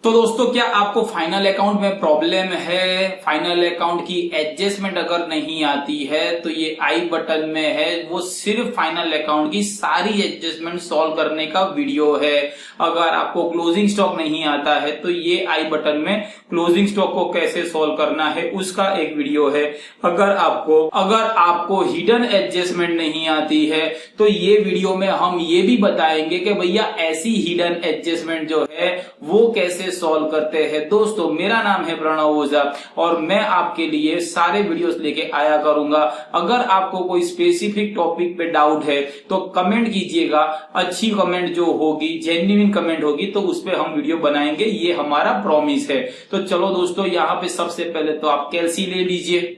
तो दोस्तों, क्या आपको फाइनल अकाउंट में प्रॉब्लम है? फाइनल अकाउंट की एडजस्टमेंट अगर नहीं आती है तो ये आई बटन में है, वो सिर्फ फाइनल अकाउंट की सारी एडजस्टमेंट सॉल्व करने का वीडियो है। अगर आपको क्लोजिंग स्टॉक नहीं आता है तो ये आई बटन में क्लोजिंग स्टॉक को कैसे सॉल्व करना है उसका एक वीडियो है। अगर आपको हिडन एडजस्टमेंट नहीं आती है तो ये वीडियो में हम ये भी बताएंगे कि भैया ऐसी हिडन एडजस्टमेंट जो है वो कैसे सॉल्व करते हैं। दोस्तों, मेरा नाम है प्रणव ओझा और मैं आपके लिए सारे वीडियोस लेके आया करूंगा। अगर आपको कोई स्पेसिफिक टॉपिक पे डाउट है तो कमेंट कीजिएगा। अच्छी कमेंट जो होगी, जेन्युइन कमेंट होगी, तो उस पे हम वीडियो बनाएंगे, ये हमारा प्रॉमिस है। तो चलो दोस्तों, यहाँ पे सबसे पहले तो आप कैल्सी ले लीजिए।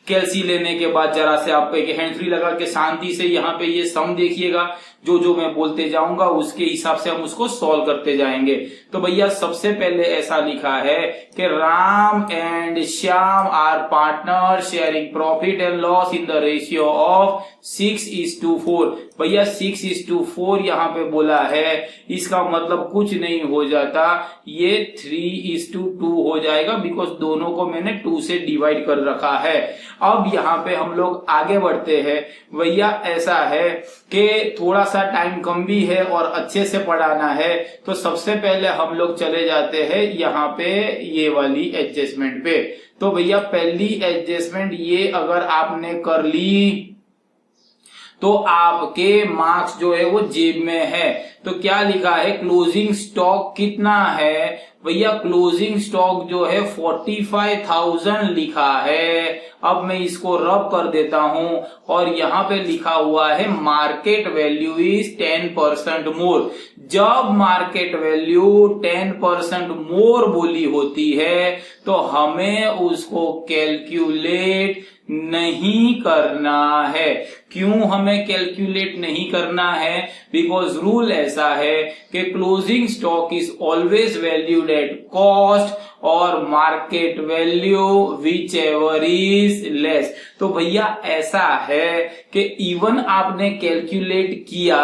कैल्सी लेने के बाद जरा से आप एक हैंड फ्री लगा के शांति से यहाँ पे ये सम देखिएगा। जो मैं बोलते जाऊंगा उसके हिसाब से हम उसको सॉल्व करते जाएंगे। तो भैया सबसे पहले ऐसा लिखा है कि Ram and Shyam are partner sharing profit and loss in the ratio of 6:4। भैया 6:4 यहाँ पे बोला है, इसका मतलब कुछ नहीं हो जाता, ये 3:2 हो जाएगा, बिकॉज दोनों को मैंने 2 से डिवाइड कर रखा है। अब यहाँ पे हम लोग आगे बढ़ते हैं। भैया ऐसा है कि थोड़ा सा टाइम कम भी है और अच्छे से पढ़ाना है, तो सबसे पहले हम लोग चले जाते हैं यहाँ पे ये वाली एडजस्टमेंट पे। तो भैया पहली एडजस्टमेंट ये अगर आपने कर ली तो आपके मार्क्स जो है वो जेब में है। तो क्या लिखा है, क्लोजिंग स्टॉक कितना है? भैया क्लोजिंग स्टॉक जो है 45,000 लिखा है। अब मैं इसको रब कर देता हूं और यहाँ पे लिखा हुआ है मार्केट वैल्यू इज 10% मोर। जब मार्केट वैल्यू 10% मोर बोली होती है तो हमें उसको कैलकुलेट नहीं करना है। क्यों हमें कैलकुलेट नहीं करना है? बिकॉज रूल ऐसा है कि closing stock is always valued at cost और market value whichever is less. तो भैया ऐसा है कि इवन आपने कैलकुलेट किया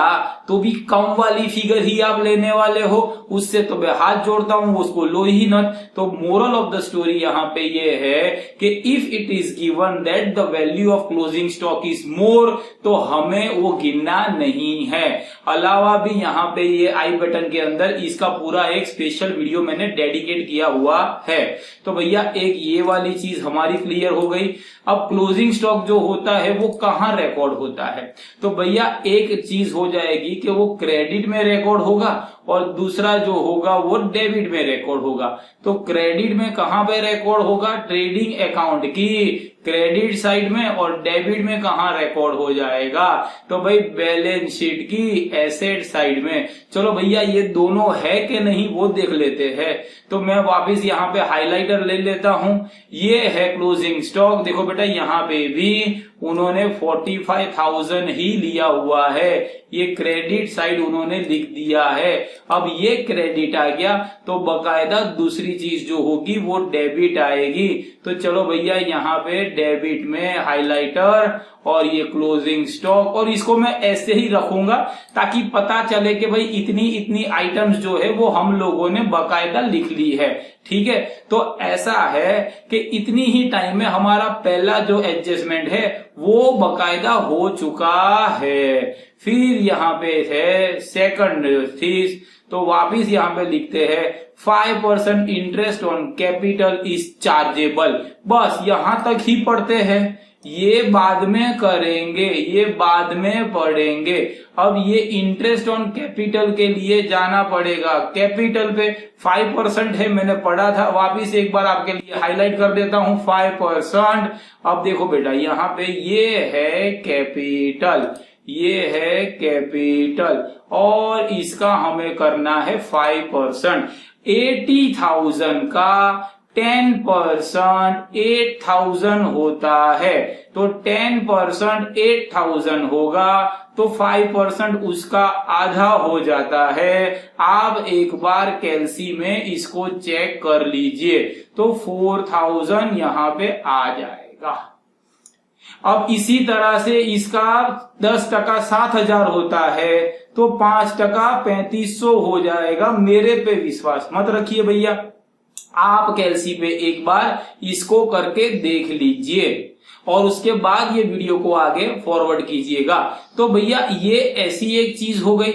तो भी कम वाली फिगर ही आप लेने वाले हो, उससे तो मैं हाथ जोड़ता हूं, उसको लो ही न। तो मोरल ऑफ द स्टोरी यहाँ पे ये है कि if it is given that the value of closing stock is more तो हमें वो गिनना नहीं है। अलावा भी यहाँ पे ये आई बटन के अंदर इसका पूरा एक स्पेशल वीडियो मैंने डेडिकेट किया हुआ है। तो भैया एक ये वाली चीज हमारी क्लियर हो गई। अब क्लोजिंग स्टॉक जो होता है वो कहाँ रिकॉर्ड होता है? तो भैया एक चीज हो जाएगी कि वो क्रेडिट में रिकॉर्ड होगा और दूसरा जो होगा वो डेबिट में रिकॉर्ड होगा। तो क्रेडिट में कहां पे रिकॉर्ड होगा? ट्रेडिंग अकाउंट की क्रेडिट साइड में, और डेबिट में कहां रिकॉर्ड हो जाएगा? तो भाई बैलेंस शीट की एसेट साइड में। चलो भैया ये दोनों है कि नहीं वो देख लेते हैं। तो मैं वापस यहाँ पे हाइलाइटर ले लेता हूं। ये है क्लोजिंग स्टॉक। देखो बेटा यहाँ पे भी उन्होंने 45,000 ही लिया हुआ है, ये क्रेडिट साइड उन्होंने लिख दिया है। अब ये क्रेडिट आ गया तो बकायदा दूसरी चीज जो होगी वो डेबिट आएगी। तो चलो भैया यहाँ पे डेबिट में हाइलाइटर और ये क्लोजिंग स्टॉक, और इसको मैं ऐसे ही रखूंगा ताकि पता चले कि भाई इतनी इतनी आइटम्स जो है वो हम लोगों ने बकायदा लिख ली है। ठीक है, तो ऐसा है कि इतनी ही टाइम में हमारा पहला जो एडजस्टमेंट है वो बकायदा हो चुका है। फिर यहाँ पे है सेकंड चीज, तो वापिस यहाँ पे लिखते हैं 5% interest on capital is chargeable. बस यहां तक ही पढ़ते हैं, ये बाद में करेंगे, ये बाद में पढ़ेंगे। अब ये इंटरेस्ट ऑन कैपिटल के लिए जाना पड़ेगा। कैपिटल पे 5% है, मैंने पढ़ा था, वापिस एक बार आपके लिए हाईलाइट कर देता हूं 5%। अब देखो बेटा यहाँ पे ये है कैपिटल, ये है कैपिटल और इसका हमें करना है 5%। 80,000 का 10% 8,000 होता है, तो 10% 8,000 होगा तो 5% उसका आधा हो जाता है। आप एक बार कैल्सी में इसको चेक कर लीजिए, तो 4,000 यहाँ पे आ जाएगा। अब इसी तरह से इसका 10% 7,000 होता है, तो 5% 3500 हो जाएगा। मेरे पे विश्वास मत रखिए भैया, आप कैलसी पे एक बार इसको करके देख लीजिए और उसके बाद ये वीडियो को आगे फॉरवर्ड कीजिएगा। तो भैया ये ऐसी एक चीज हो गई।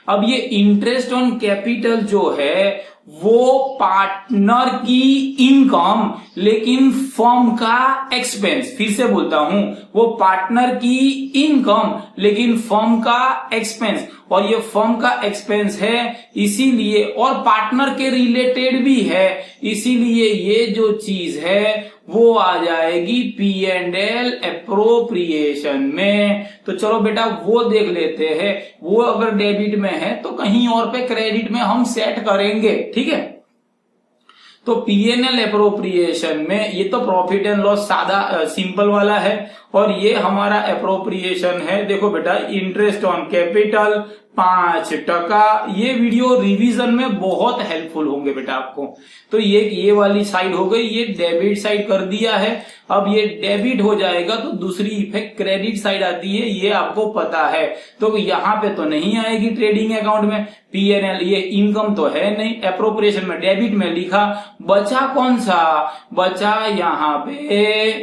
अब ये इंटरेस्ट ऑन कैपिटल जो है वो पार्टनर की इनकम लेकिन फर्म का एक्सपेंस, फिर से बोलता हूं, वो पार्टनर की इनकम लेकिन फर्म का एक्सपेंस, और ये फर्म का एक्सपेंस है इसीलिए, और पार्टनर के रिलेटेड भी है, इसीलिए ये जो चीज है वो आ जाएगी P&L एप्रोप्रिएशन में। तो चलो बेटा वो देख लेते हैं, वो अगर डेबिट में है तो कहीं और पे क्रेडिट में हम सेट करेंगे, ठीक है। तो P&L एप्रोप्रिएशन में ये तो प्रॉफिट एंड लॉस सादा सिंपल वाला है, और ये हमारा एप्रोप्रिएशन है। देखो बेटा, इंटरेस्ट ऑन कैपिटल 5%। ये वीडियो रिवीजन में बहुत हेल्पफुल होंगे बेटा आपको। तो ये वाली साइड हो गई, ये डेबिट साइड कर दिया है। अब ये डेबिट हो जाएगा तो दूसरी इफेक्ट क्रेडिट साइड आती है, ये आपको पता है। तो यहाँ पे तो नहीं आएगी ट्रेडिंग अकाउंट में P&L, ये इनकम तो है नहीं, एप्रोप्रिएशन में डेबिट में लिखा। बचा कौन सा? बचा यहाँ पे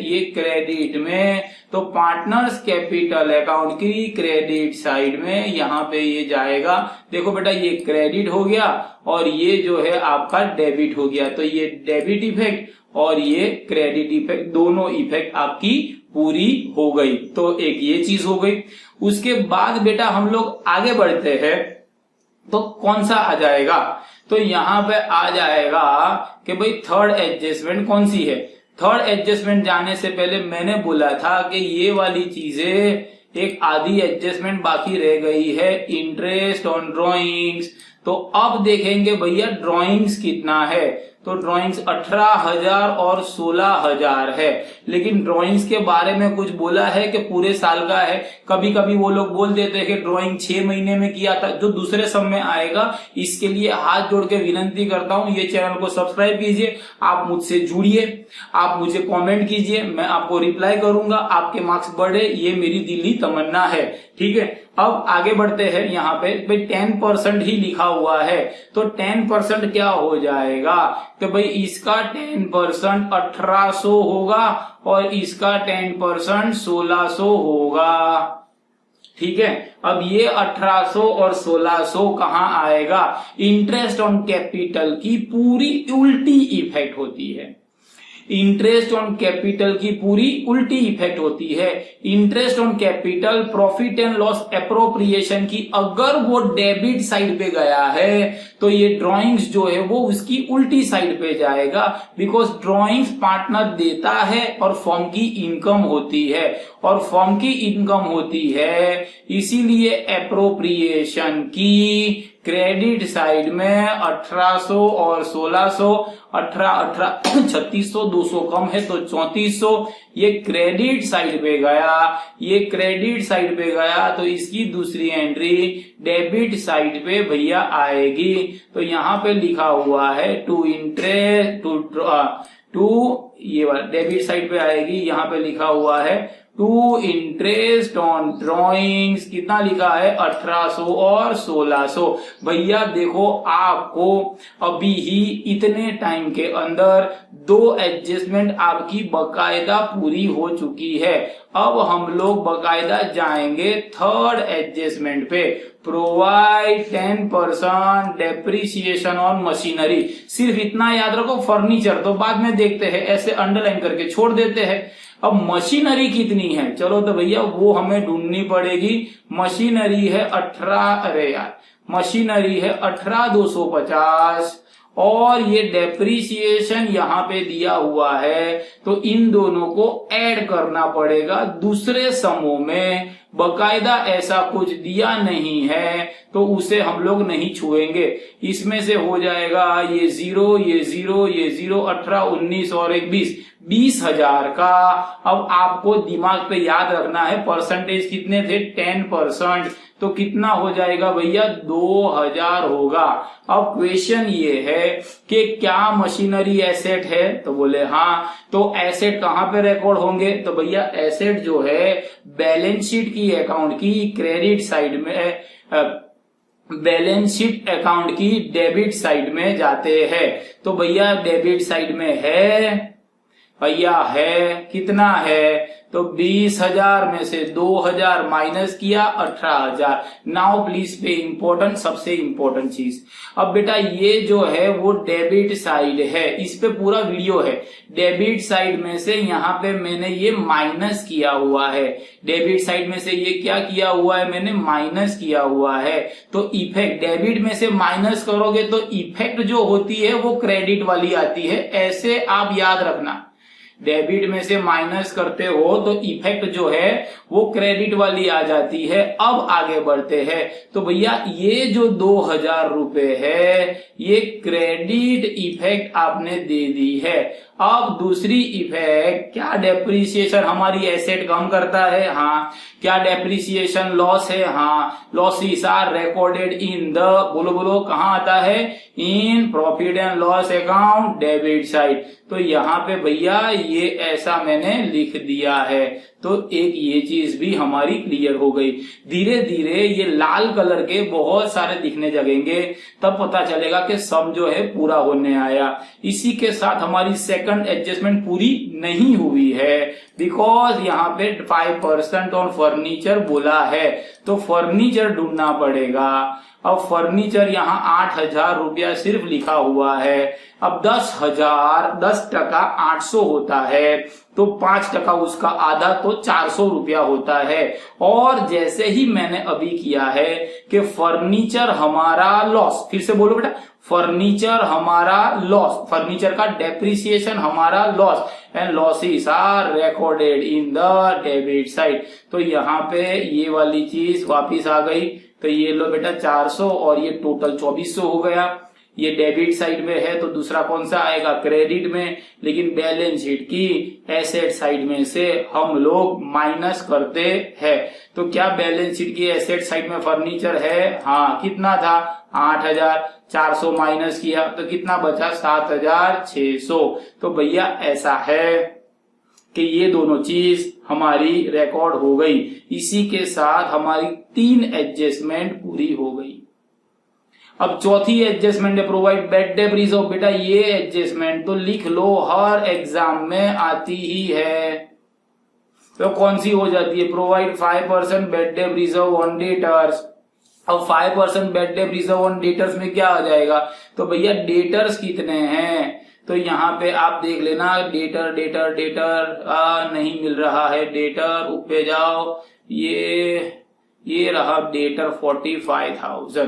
ये क्रेडिट में। तो पार्टनर्स कैपिटल अकाउंट की क्रेडिट साइड में यहाँ पे ये जाएगा। देखो बेटा, ये क्रेडिट हो गया और ये जो है आपका डेबिट हो गया। तो ये डेबिट इफेक्ट और ये क्रेडिट इफेक्ट, दोनों इफेक्ट आपकी पूरी हो गई। तो एक ये चीज हो गई। उसके बाद बेटा हम लोग आगे बढ़ते हैं, तो कौन सा आ जाएगा? तो यहाँ पे आ जाएगा कि भाई थर्ड एडजस्टमेंट कौन सी है। थर्ड एडजस्टमेंट जाने से पहले मैंने बोला था कि ये वाली चीजें एक आधी एडजस्टमेंट बाकी रह गई है, इंटरेस्ट ऑन ड्रॉइंग्स। तो अब देखेंगे भैया ड्रॉइंग्स कितना है। तो ड्रॉइंग्स 18,000 और 16,000 है, लेकिन ड्रॉइंग्स के बारे में कुछ बोला है कि पूरे साल का है। कभी कभी वो लोग बोल देते हैं कि ड्रॉइंग 6 महीने में किया था, जो दूसरे सब में आएगा। इसके लिए हाथ जोड़ के विनती करता हूं, ये चैनल को सब्सक्राइब कीजिए, आप मुझसे जुड़िए, आप मुझे कमेंट कीजिए, मैं आपको रिप्लाई करूंगा, आपके मार्क्स बढ़े, ये मेरी दिली तमन्ना है, ठीक है। अब आगे बढ़ते हैं। यहाँ पे भाई 10% ही लिखा हुआ है, तो 10% क्या हो जाएगा? तो भाई इसका 10% 1800 होगा और इसका 10% 1600 होगा, ठीक है। अब ये 1800 और 1600 कहाँ आएगा? इंटरेस्ट ऑन कैपिटल की पूरी उल्टी इफेक्ट होती है। इंटरेस्ट ऑन कैपिटल की पूरी उल्टी इफेक्ट होती है। Interest on capital profit and loss appropriation की अगर वो डेबिट साइड पे गया है तो ये ड्रॉइंग्स जो है वो उसकी उल्टी साइड पे जाएगा, बिकॉज ड्रॉइंग्स पार्टनर देता है और फर्म की इनकम होती है, और फर्म की इनकम होती है, इसीलिए एप्रोप्रिएशन की क्रेडिट साइड में 1800 और 1600, 3600, 200 कम है तो 3400, ये क्रेडिट साइड पे गया। ये क्रेडिट साइड पे गया तो इसकी दूसरी एंट्री डेबिट साइड पे भैया आएगी। तो यहाँ पे लिखा हुआ है टू इंटरेस्ट टू ये वाला डेबिट साइड पे आएगी। यहाँ पे लिखा हुआ है टू इंटरेस्ट ऑन ड्रॉइंग्स, कितना लिखा है? 1800 और 1600। भैया देखो, आपको अभी ही इतने टाइम के अंदर 2 एडजस्टमेंट आपकी बकायदा पूरी हो चुकी है। अब हम लोग बकायदा जाएंगे थर्ड एडजस्टमेंट पे। Provide 10% depreciation on machinery. सिर्फ इतना याद रखो, फर्नीचर तो बाद में देखते हैं, ऐसे अंडरलाइन करके छोड़ देते हैं। अब मशीनरी कितनी है? चलो तो भैया वो हमें ढूंढनी पड़ेगी। मशीनरी है 18,250 और ये डेप्रिसिएशन यहाँ पे दिया हुआ है, तो इन दोनों को ऐड करना पड़ेगा दूसरे समूह में। बकायदा ऐसा कुछ दिया नहीं है तो उसे हम लोग नहीं छुएंगे। इसमें से हो जाएगा ये 0, ये 0, ये 0, 18, 19 और 20,000 का। अब आपको दिमाग पे याद रखना है परसेंटेज कितने थे? 10%। तो कितना हो जाएगा भैया? 2000 होगा। अब क्वेश्चन ये है कि क्या मशीनरी एसेट है? तो बोले हाँ। तो एसेट कहाँ पे रिकॉर्ड होंगे? तो भैया एसेट जो है बैलेंस शीट की अकाउंट की क्रेडिट साइड में बैलेंस शीट अकाउंट की डेबिट साइड में जाते हैं। तो भैया डेबिट साइड में है, भैया है, कितना है, तो 20,000 में से 2,000 माइनस किया 18,000। नाउ प्लीज पे इंपॉर्टेंट, सबसे इंपॉर्टेंट चीज, अब बेटा ये जो है वो डेबिट साइड है, इस पे पूरा वीडियो है। डेबिट साइड में से यहाँ पे मैंने ये माइनस किया हुआ है, डेबिट साइड में से ये क्या किया हुआ है, मैंने माइनस किया हुआ है। तो इफेक्ट डेबिट में से माइनस करोगे तो इफेक्ट जो होती है वो क्रेडिट वाली आती है, ऐसे आप याद रखना। डेबिट में से माइनस करते हो तो इफेक्ट जो है वो क्रेडिट वाली आ जाती है। अब आगे बढ़ते हैं, तो भैया ये जो 2,000 रुपए है ये क्रेडिट इफेक्ट आपने दे दी है। अब दूसरी इफेक्ट, क्या डेप्रिसिएशन हमारी एसेट कम करता है, हाँ। क्या डेप्रिसिएशन लॉस है, हाँ। Losses are recorded in the, बोलो बोलो, कहाँ आता है, in profit and loss account debit side. तो यहाँ पे भैया ये ऐसा मैंने लिख दिया है, तो एक ये चीज भी हमारी क्लियर हो गई। धीरे धीरे ये लाल कलर के बहुत सारे दिखने लगेंगे, तब पता चलेगा कि सम जो है पूरा होने आया। इसी के साथ हमारी सेकंड एडजस्टमेंट पूरी नहीं हुई है, बिकॉज यहाँ पे 5% ऑन फर्नीचर बोला है, तो फर्नीचर ढूंढना पड़ेगा। अब फर्नीचर यहाँ 8,000 रुपया सिर्फ लिखा हुआ है। अब 10,000, 10% 800 होता है, तो 5% उसका आधा, तो 400 रुपया होता है। और जैसे ही मैंने अभी किया है कि फर्नीचर हमारा लॉस, फिर से बोलो बेटा, फर्नीचर हमारा लॉस, फर्नीचर का डेप्रिसिएशन हमारा loss, and losses are recorded in the debit side. तो यहाँ पे ये वाली चीज वापिस आ गई, तो ये लो बेटा 400 और ये टोटल 2400 हो गया। ये डेबिट साइड में है तो दूसरा कौन सा आएगा, क्रेडिट में। लेकिन बैलेंस शीट की एसेट साइड में से हम लोग माइनस करते हैं। तो क्या बैलेंस शीट की एसेट साइड में फर्नीचर है, हाँ। कितना था, 8,000, 400 माइनस किया तो कितना बचा, 7,600। तो भैया ऐसा है कि ये दोनों चीज हमारी रिकॉर्ड हो गई। इसी के साथ हमारी 3 एडजस्टमेंट पूरी हो गई। अब चौथी एडजस्टमेंट है प्रोवाइड बेड डेट रिजर्व। बेटा ये एडजस्टमेंट तो लिख लो, हर एग्जाम में आती ही है। तो कौन सी हो जाती है, provide 5% bed debt reserve on debtors. अब 5% bed debt reserve on debtors में क्या आ जाएगा, तो भैया डेटर्स कितने हैं, तो यहाँ पे आप देख लेना, डेटर डेटर डेटर नहीं मिल रहा है, डेटर ऊपर जाओ, ये रहा डेटर 45,000।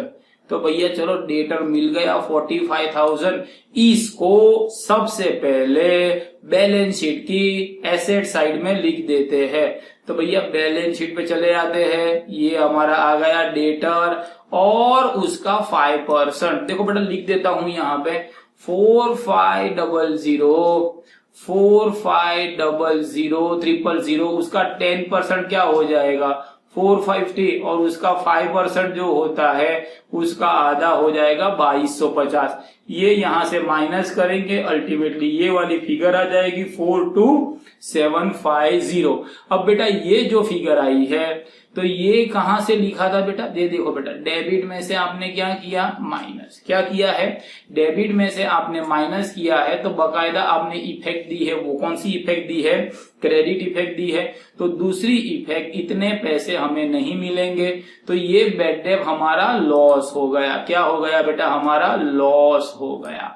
तो भैया चलो डेटर मिल गया 45,000। इसको सबसे पहले बैलेंस शीट की एसेट साइड में लिख देते हैं। तो भैया बैलेंस शीट पे चले आते हैं, ये हमारा आ गया डेटर और उसका 5%। देखो बेटा लिख देता हूं यहाँ पे 4500 उसका 10% क्या हो जाएगा, 450, और उसका 5% जो होता है उसका आधा हो जाएगा 2250। ये यहां से माइनस करेंगे, अल्टीमेटली ये वाली फिगर आ जाएगी 42,750। अब बेटा ये जो फिगर आई है तो ये कहां से लिखा था बेटा, दे देखो बेटा, डेबिट में से आपने क्या किया, माइनस। क्या किया है, डेबिट में से आपने माइनस किया है, तो बकायदा आपने इफेक्ट दी है। वो कौन सी इफेक्ट दी है, क्रेडिट इफेक्ट दी है। तो दूसरी इफेक्ट, इतने पैसे हमें नहीं मिलेंगे, तो ये बेड डेट हमारा लॉस हो गया। क्या हो गया बेटा, हमारा लॉस हो गया।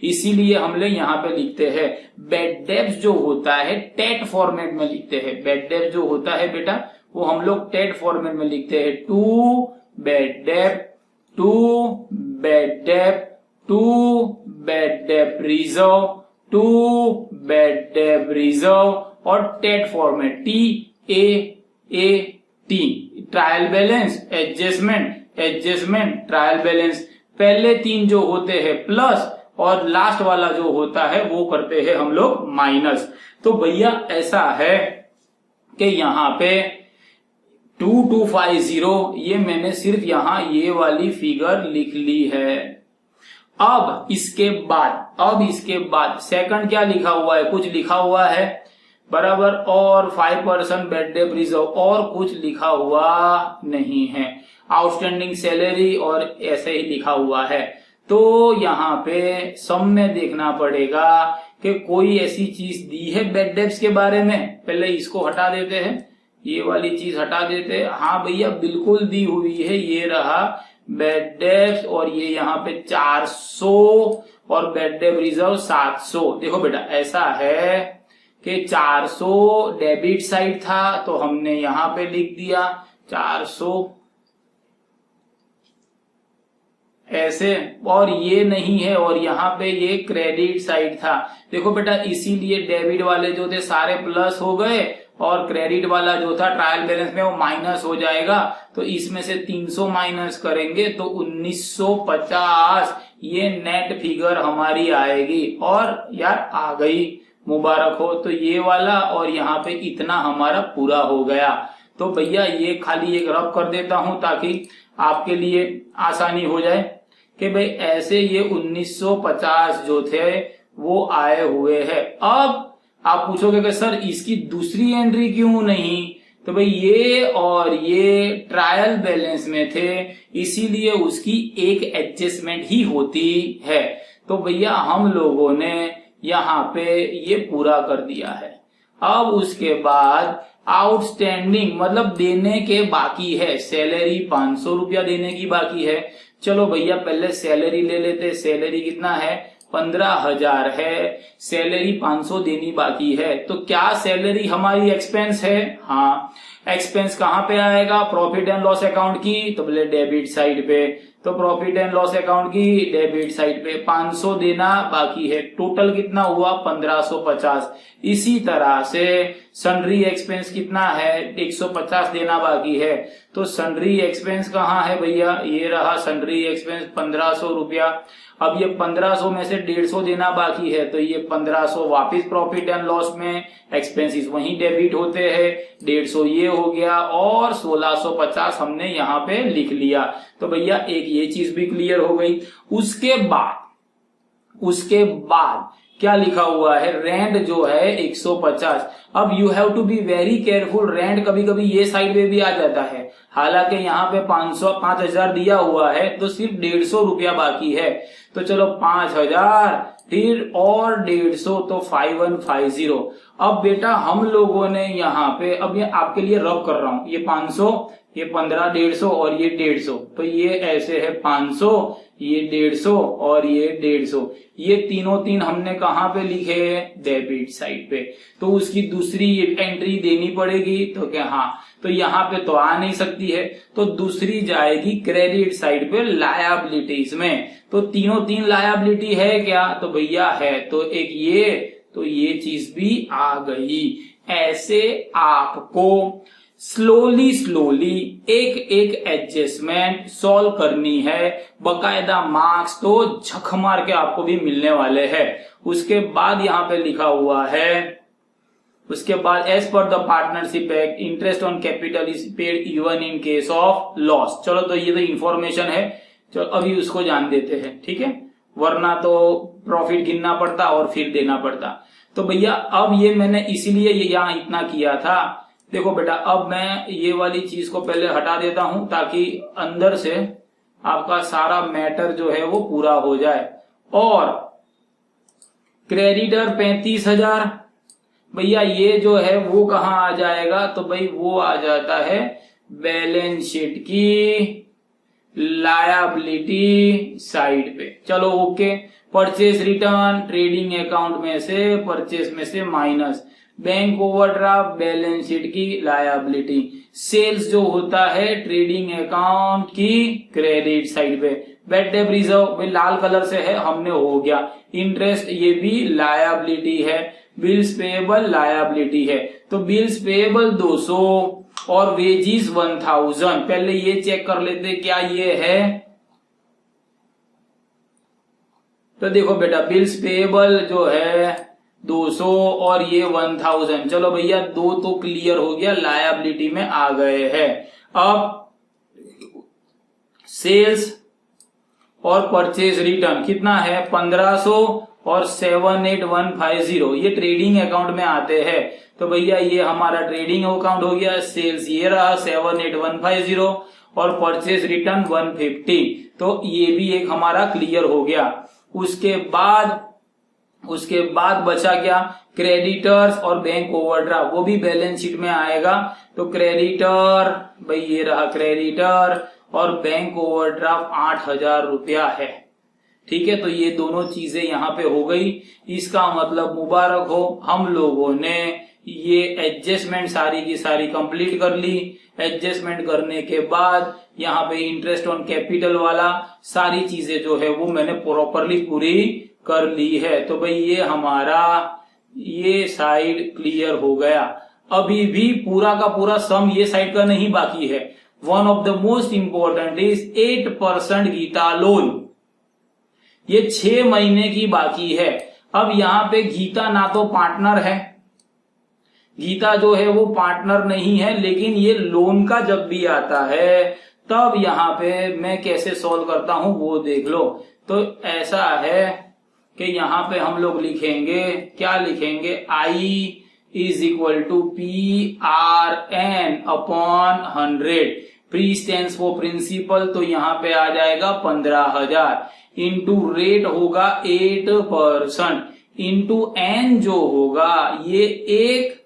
इसीलिए हम लोग यहाँ पे लिखते हैं बेड डेट जो होता है टेट फॉर्मेट में लिखते हैं। बेड डेट जो होता है बेटा वो हम लोग टेट फॉर्मेट में लिखते हैं, to bad debt, to bad debt, to bad debt reserve, to bad debt reserve, और टेट format TAAT, trial balance, adjustment, adjustment, trial balance. पहले 3 जो होते हैं प्लस, और लास्ट वाला जो होता है वो करते हैं हम लोग माइनस। तो भैया ऐसा है कि यहाँ पे 2250, ये मैंने सिर्फ यहां ये वाली फिगर लिख ली है। अब इसके बाद सेकंड क्या लिखा हुआ है, कुछ लिखा हुआ है बराबर, और 5% बेड डेट रिजर्व, और कुछ लिखा हुआ नहीं है। आउटस्टैंडिंग सैलरी और ऐसे ही लिखा हुआ है। तो यहाँ पे सम में देखना पड़ेगा कि कोई ऐसी चीज दी है बैड डेब्ट्स के बारे में। पहले इसको हटा देते हैं, ये वाली चीज हटा देते हैं। हाँ भैया बिल्कुल दी हुई है, ये रहा बैड डेब्ट्स और ये यहाँ पे 400 और बैड डेब्ट रिजर्व 700। देखो बेटा ऐसा है कि 400 डेबिट साइड था तो हमने यहाँ पे लिख दिया 400 ऐसे, और ये नहीं है और यहाँ पे ये क्रेडिट साइड था। देखो बेटा इसीलिए डेबिट वाले जो थे सारे प्लस हो गए और क्रेडिट वाला जो था ट्रायल बैलेंस में वो माइनस हो जाएगा। तो इसमें से 300 माइनस करेंगे तो 1950 ये नेट फिगर हमारी आएगी। और यार आ गई, मुबारक हो। तो ये वाला और यहाँ पे इतना हमारा पूरा हो गया। तो भैया ये खाली एक रब कर देता हूं ताकि आपके लिए आसानी हो जाए कि भाई ऐसे ये 1950 जो थे वो आए हुए हैं। अब आप पूछोगे कि सर इसकी दूसरी एंट्री क्यों नहीं, तो भाई ये और ये ट्रायल बैलेंस में थे इसीलिए उसकी एक एडजस्टमेंट ही होती है। तो भैया हम लोगों ने यहाँ पे ये पूरा कर दिया है। अब उसके बाद आउटस्टैंडिंग मतलब देने के बाकी है, सैलरी 500 रुपया देने की बाकी है। चलो भैया पहले सैलरी ले लेते। सैलरी कितना है, 15,000 है, सैलरी 500 देनी बाकी है। तो क्या सैलरी हमारी एक्सपेंस है? हाँ। एक्सपेंस कहाँ पे आएगा, प्रॉफिट एंड लॉस अकाउंट की, तो बोले डेबिट साइड पे। तो प्रॉफिट एंड लॉस अकाउंट की डेबिट साइड पे 500 देना बाकी है। टोटल कितना हुआ, 1550। इसी तरह से सन्ड्री एक्सपेंस कितना है, 150 देना बाकी है। तो सन्ड्री एक्सपेंस कहाँ है भैया, ये रहा सन्ड्री एक्सपेंस 1500 रुपया। अब ये 1500 में से 150 देना बाकी है तो ये 1500 वापिस प्रॉफिट एंड लॉस में, एक्सपेंसेस वहीं डेबिट होते हैं। 150 ये हो गया और 1650 हमने यहाँ पे लिख लिया। तो भैया एक ये चीज भी क्लियर हो गई। उसके बाद क्या लिखा हुआ है, रेंट जो है 150। अब you have to be very careful, rent कभी कभी ये साइड में भी आ जाता है। हालांकि यहाँ पे 5000 दिया हुआ है तो सिर्फ 150 रुपया बाकी है। तो चलो 5000 फिर और 150 तो 5150। अब बेटा हम लोगों ने यहाँ पे, अब ये आपके लिए रब कर रहा हूं, ये 500, ये 15, 150 और ये 150। तो ये ऐसे है 500, ये 150 और ये 150। ये तीन हमने कहाँ पे लिखे हैं, डेबिट साइड पे। तो उसकी दूसरी एंट्री देनी पड़ेगी। तो क्या, हाँ, तो यहाँ पे तो आ नहीं सकती है तो दूसरी जाएगी क्रेडिट साइड पे लायबिलिटीज में। तो तीन लायबिलिटी है क्या, तो भैया है। तो एक ये, तो ये चीज भी आ गई। ऐसे आपको स्लोली एक एडजस्टमेंट सॉल्व करनी है। बकायदा मार्क्स तो झक मार के आपको भी मिलने वाले हैं। उसके बाद यहाँ पे लिखा हुआ है, उसके बाद as per the partnership act interest on capital is paid even in case of loss. चलो तो ये तो इंफॉर्मेशन है, चलो अभी उसको जान देते हैं, ठीक है, वरना तो प्रॉफिट गिनना पड़ता और फिर देना पड़ता। तो भैया अब ये मैंने इसीलिए यहाँ इतना किया था। देखो बेटा अब मैं ये वाली चीज को पहले हटा देता हूं ताकि अंदर से आपका सारा मैटर जो है वो पूरा हो जाए। और क्रेडिटर 35,000, भैया ये जो है वो कहाँ आ जाएगा, तो भाई वो आ जाता है बैलेंस शीट की लायबिलिटी साइड पे। चलो okay. Purchase return trading account में से, परचेस में से minus, bank overdraft balance sheet की लायबिलिटी, सेल्स जो होता है ट्रेडिंग अकाउंट की क्रेडिट साइड पे, बैड डेब्ट रिजर्व भाई लाल कलर से है, हमने हो गया। इंटरेस्ट ये भी लायबिलिटी है। बिल्स पेएबल लायबिलिटी है। तो बिल्स पेएबल 200 और वेजिस 1000। पहले ये चेक कर लेते क्या ये है। तो देखो बेटा बिल्स पेएबल जो है 200 और ये 1000। चलो भैया दो तो क्लियर हो गया, लायबिलिटी में आ गए हैं। अब सेल्स और परचेज रिटर्न कितना है, 1500 और 78150, ये ट्रेडिंग अकाउंट में आते हैं। तो भैया ये हमारा ट्रेडिंग अकाउंट हो गया। सेल्स ये रहा 78150 और परचेज रिटर्न 150। तो ये भी एक हमारा क्लियर हो गया। उसके बाद बचा क्या, क्रेडिटर्स और बैंक ओवरड्राफ्ट, वो भी बैलेंस शीट में आएगा। तो क्रेडिटर, भाई ये रहा क्रेडिटर, और बैंक ओवरड्राफ्ट 8,000 रुपया है। ठीक है, तो ये दोनों चीजें यहाँ पे हो गई। इसका मतलब मुबारक हो, हम लोगों ने ये एडजस्टमेंट सारी की सारी कंप्लीट कर ली। एडजस्टमेंट करने के बाद यहाँ पे इंटरेस्ट ऑन कैपिटल वाला सारी चीजें जो है वो मैंने प्रॉपरली पूरी कर ली है। तो भाई ये हमारा ये साइड क्लियर हो गया। अभी भी पूरा का पूरा सम ये साइड का नहीं बाकी है। One of the most important is 8% Gita loan, ये 6 महीने की बाकी है। अब यहाँ पे गीता ना तो पार्टनर है, गीता जो है वो पार्टनर नहीं है, लेकिन ये लोन का जब भी आता है तब यहाँ पे मैं कैसे सॉल्व करता हूं वो देख लो। तो ऐसा है कि यहाँ पे हम लोग लिखेंगे, क्या लिखेंगे, I is equal to PRN upon 100। P stands for principal, तो यहाँ पे आ जाएगा 15,000 इंटू रेट होगा 8% इंटू एन जो होगा ये 1,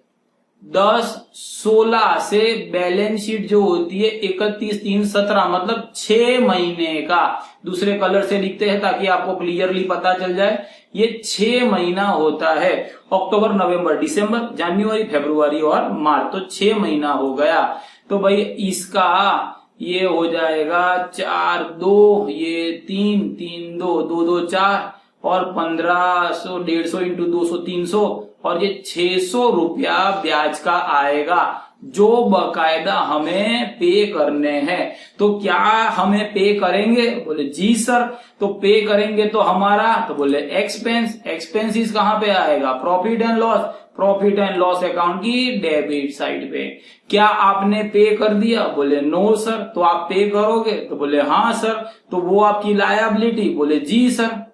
10, 16 से बैलेंस शीट जो होती है 31, 3, 17, मतलब 6 महीने का। दूसरे कलर से लिखते हैं ताकि आपको क्लियरली पता चल जाए। ये 6 महीना होता है, अक्टूबर, नवंबर, दिसंबर, जनवरी, फरवरी और मार्च, तो 6 महीना हो गया। तो भाई इसका ये हो जाएगा 4, 2, ये 3, 3, 2, 2, 2, 4 और 1500, 150 इंटू 200, 300 और ये 600 रुपया ब्याज का आएगा जो बकायदा हमें पे करने हैं। तो क्या हमें पे करेंगे, बोले जी सर। तो पे करेंगे तो हमारा, तो बोले एक्सपेंसिस कहाँ पे आएगा, profit and loss, profit and loss account की डेबिट साइड पे। क्या आपने पे कर दिया, बोले नो सर। तो आप पे करोगे, तो बोले हाँ सर। तो वो आपकी लायबिलिटी, बोले जी सर।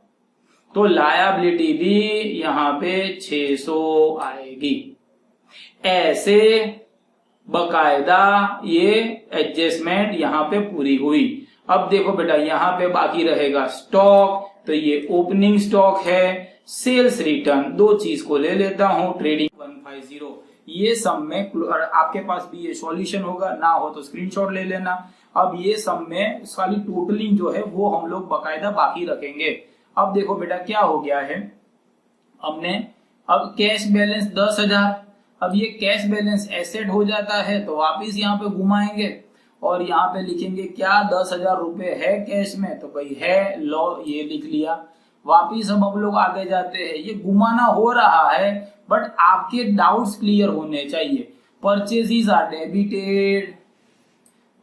तो लायबिलिटी भी यहाँ पे 600 आएगी। ऐसे बकायदा ये एडजस्टमेंट यहाँ पे पूरी हुई। अब देखो बेटा, यहाँ पे बाकी रहेगा स्टॉक, तो ये ओपनिंग स्टॉक है, सेल्स रिटर्न, दो चीज को ले लेता हूं, ट्रेडिंग 150। ये सब में आपके पास भी ये सॉल्यूशन होगा, ना हो तो स्क्रीनशॉट ले लेना। अब ये सब में सारी टोटलिंग जो है वो हम लोग बकायदा बाकी रखेंगे। अब देखो बेटा क्या हो गया है, हमने अब कैश बैलेंस 10,000, अब ये कैश बैलेंस एसेट हो जाता है तो वापिस यहाँ पे घुमाएंगे और यहाँ पे लिखेंगे क्या, 10,000 रुपए है कैश में, तो भाई है, लो ये लिख लिया। वापिस हम लोग आगे जाते हैं, ये घुमाना हो रहा है बट आपके डाउट्स क्लियर होने चाहिए। परचेजेस आर डेबिटेड,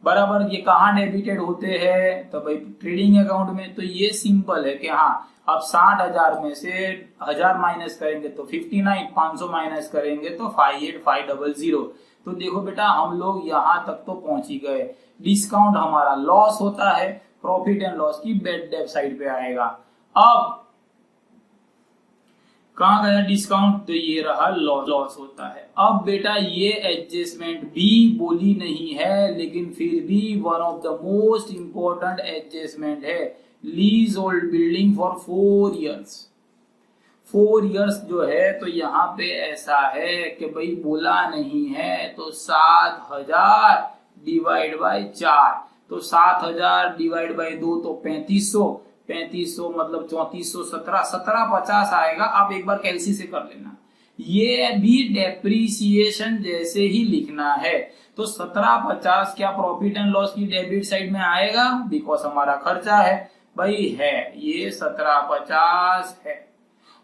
बराबर, ये कहाँ डेबिटेड होते हैं, तो भाई ट्रेडिंग अकाउंट में। तो ये सिंपल है कि हाँ, अब 60,000 में से 1000 माइनस करेंगे तो 59, 500 माइनस करेंगे तो 58,500। तो देखो बेटा हम लोग यहाँ तक तो पहुंच ही गए। डिस्काउंट हमारा लॉस होता है, प्रॉफिट एंड लॉस की बेड डेप साइड पे आएगा। अब कहाँ गया डिस्काउंट, तो ये रहा लॉस होता है। अब बेटा ये एडजस्टमेंट भी बोली नहीं है लेकिन फिर भी one of the most important adjustment है। Leasehold building for 4 years, 4 years जो है, तो यहाँ पे ऐसा है कि भाई बोला नहीं है तो 7,000 डिवाइड बाय 4, तो 7,000 डिवाइड बाय 2 तो 3500, 3500 मतलब 3400, 1750 आएगा। आप एक बार कैलसी से कर लेना, ये भी डेप्रीसिएशन जैसे ही लिखना है। तो 1750 क्या प्रॉफिट एंड लॉस की डेबिट साइड में आएगा, बिकॉज हमारा खर्चा है भाई, है ये 1750 है।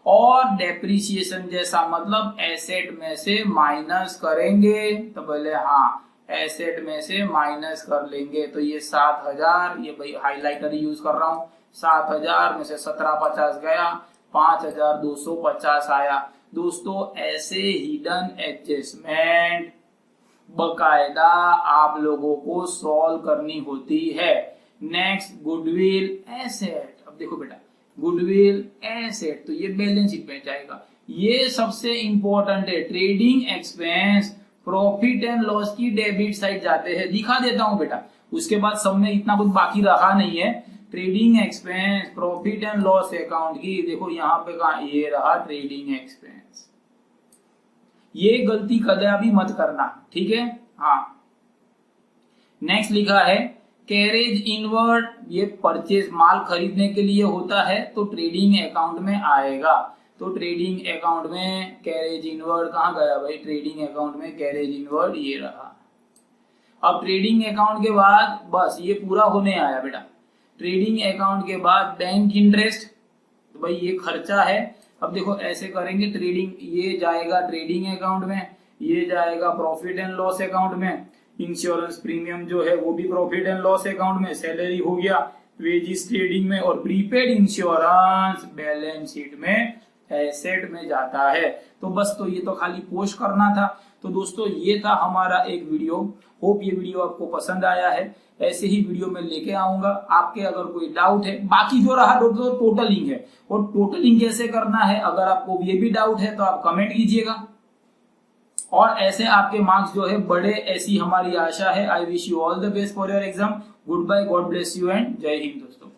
और डेप्रीसिएशन जैसा मतलब एसेट में से माइनस करेंगे, तो बोले हाँ एसेट में से माइनस कर लेंगे। तो ये 7,000, ये भाई हाइलाइटर यूज कर रहा हूं, 7,000 में से 1750 गया, 5,250 आया। दोस्तों ऐसे हिडन एडजस्टमेंट बकायदा आप लोगों को सॉल्व करनी होती है। Next goodwill asset. अब देखो बेटा गुडविल एसेट, तो ये बैलेंस शीट में जाएगा। ये सबसे इंपॉर्टेंट है, trading expense profit and loss की डेबिट साइड जाते हैं। दिखा देता हूं बेटा, उसके बाद सब में इतना कुछ बाकी रहा नहीं है। Trading expense, profit and loss account की देखो यहाँ पे कहा ये रहा ट्रेडिंग एक्सपेंस। ये गलती कदापि मत करना, ठीक है। हाँ, नेक्स्ट लिखा है कैरेज इनवर्ड, ये परचेज माल खरीदने के लिए होता है तो ट्रेडिंग अकाउंट में आएगा। तो ट्रेडिंग अकाउंट में कैरेज इनवर्ड कहाँ गया भाई, ट्रेडिंग अकाउंट में कैरेज इनवर्ड ये रहा। अब ट्रेडिंग अकाउंट के बाद बस ये पूरा होने आया बेटा। ट्रेडिंग अकाउंट के बाद बैंक इंटरेस्ट, तो भाई ये खर्चा है। अब देखो ऐसे करेंगे, ट्रेडिंग ये जाएगा ट्रेडिंग अकाउंट में, ये जाएगा प्रॉफिट एंड लॉस अकाउंट में, इंश्योरेंस प्रीमियम जो है वो भी प्रॉफिट एंड लॉस अकाउंट में, सैलरी हो गया वेजिस ट्रेडिंग में, और प्रीपेड इंश्योरेंस बैलेंस शीट में एसेट में जाता है। तो बस तो ये तो खाली पोस्ट करना था। तो दोस्तों ये था हमारा एक वीडियो। होप ये वीडियो आपको पसंद आया है। ऐसे ही वीडियो में लेके आऊंगा। आपके अगर कोई डाउट है, बाकी जो रहा दोस्तों टोटलिंग है, और टोटलिंग कैसे करना है अगर आपको ये भी डाउट है तो आप कमेंट कीजिएगा। और ऐसे आपके मार्क्स जो है बढ़े, ऐसी हमारी आशा है। I wish you all the best for your exam. Goodbye, God bless you and जय हिंद दोस्तों।